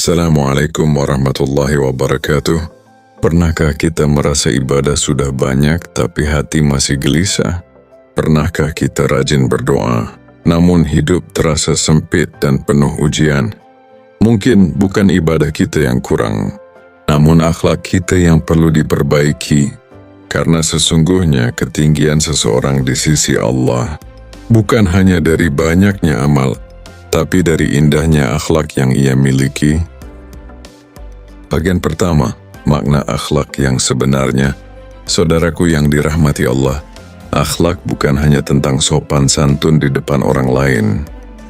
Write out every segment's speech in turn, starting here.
Assalamualaikum warahmatullahi wabarakatuh. Pernahkah kita merasa ibadah sudah banyak tapi hati masih gelisah? Pernahkah kita rajin berdoa, namun hidup terasa sempit dan penuh ujian? Mungkin bukan ibadah kita yang kurang, namun akhlak kita yang perlu diperbaiki. Karena sesungguhnya ketinggian seseorang di sisi Allah bukan hanya dari banyaknya amal, tapi dari indahnya akhlak yang ia miliki. Bagian pertama, makna akhlak yang sebenarnya. Saudaraku yang dirahmati Allah, akhlak bukan hanya tentang sopan santun di depan orang lain.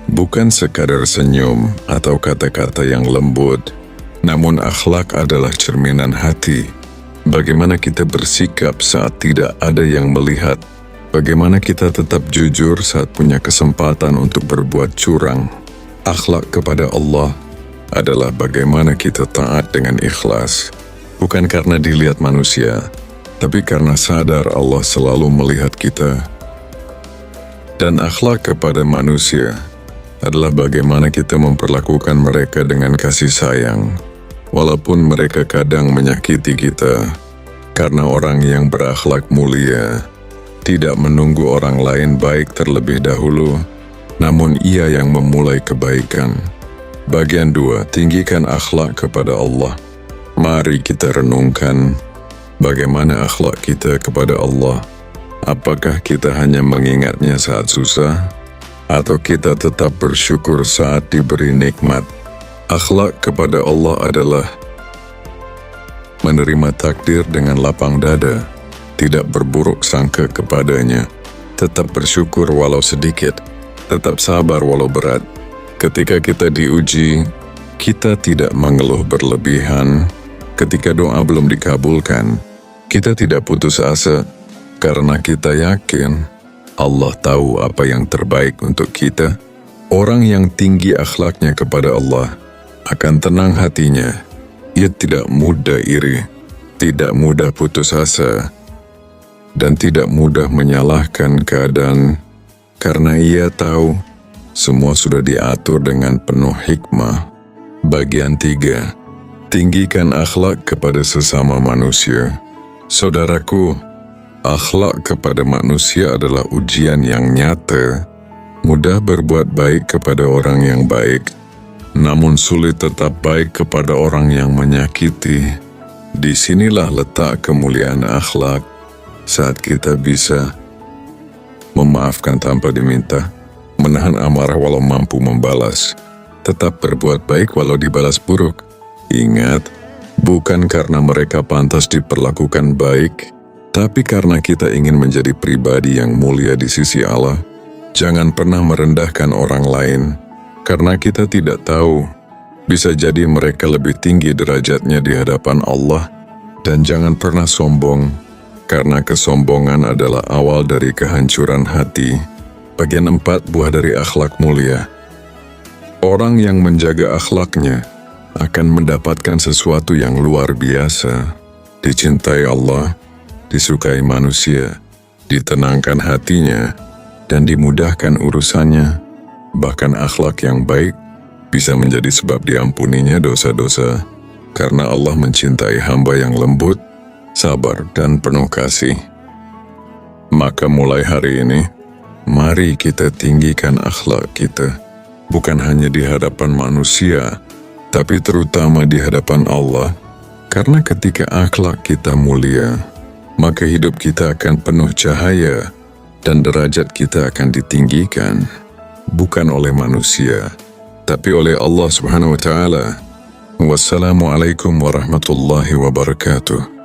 Bukan sekadar senyum atau kata-kata yang lembut, namun akhlak adalah cerminan hati. Bagaimana kita bersikap saat tidak ada yang melihat. Bagaimana kita tetap jujur saat punya kesempatan untuk berbuat curang. Akhlak kepada Allah adalah bagaimana kita taat dengan ikhlas. Bukan karena dilihat manusia, tapi karena sadar Allah selalu melihat kita. Dan akhlak kepada manusia adalah bagaimana kita memperlakukan mereka dengan kasih sayang, walaupun mereka kadang menyakiti kita. Karena orang yang berakhlak mulia tidak menunggu orang lain baik terlebih dahulu, namun ia yang memulai kebaikan. Bagian 2, tinggikan akhlak kepada Allah. Mari kita renungkan bagaimana akhlak kita kepada Allah. Apakah kita hanya mengingatnya saat susah, atau kita tetap bersyukur saat diberi nikmat? Akhlak kepada Allah adalah menerima takdir dengan lapang dada, tidak berburuk sangka kepadanya, tetap bersyukur walau sedikit, tetap sabar walau berat. Ketika kita diuji, kita tidak mengeluh berlebihan. Ketika doa belum dikabulkan, kita tidak putus asa, karena kita yakin Allah tahu apa yang terbaik untuk kita. Orang yang tinggi akhlaknya kepada Allah akan tenang hatinya. Ia tidak mudah iri, tidak mudah putus asa, dan tidak mudah menyalahkan keadaan, karena ia tahu semua sudah diatur dengan penuh hikmah. Bagian 3, tinggikan akhlak kepada sesama manusia. Saudaraku, akhlak kepada manusia adalah ujian yang nyata. Mudah berbuat baik kepada orang yang baik, namun sulit tetap baik kepada orang yang menyakiti. Disinilah letak kemuliaan akhlak, saat kita bisa memaafkan tanpa diminta, menahan amarah walau mampu membalas, tetap berbuat baik walau dibalas buruk. Ingat, bukan karena mereka pantas diperlakukan baik, tapi karena kita ingin menjadi pribadi yang mulia di sisi Allah. Jangan pernah merendahkan orang lain, karena kita tidak tahu, bisa jadi mereka lebih tinggi derajatnya di hadapan Allah. Dan jangan pernah sombong, karena kesombongan adalah awal dari kehancuran hati. Bagian 4, buah dari akhlak mulia. Orang yang menjaga akhlaknya akan mendapatkan sesuatu yang luar biasa. Dicintai Allah, disukai manusia, ditenangkan hatinya, dan dimudahkan urusannya. Bahkan akhlak yang baik bisa menjadi sebab diampuninya dosa-dosa, karena Allah mencintai hamba yang lembut, sabar, dan penuh kasih. Maka mulai hari ini, mari kita tinggikan akhlak kita, bukan hanya di hadapan manusia, tapi terutama di hadapan Allah. Karena ketika akhlak kita mulia, maka hidup kita akan penuh cahaya, dan derajat kita akan ditinggikan. Bukan oleh manusia, tapi oleh Allah Subhanahu wa Ta'ala. Wassalamualaikum warahmatullahi wabarakatuh.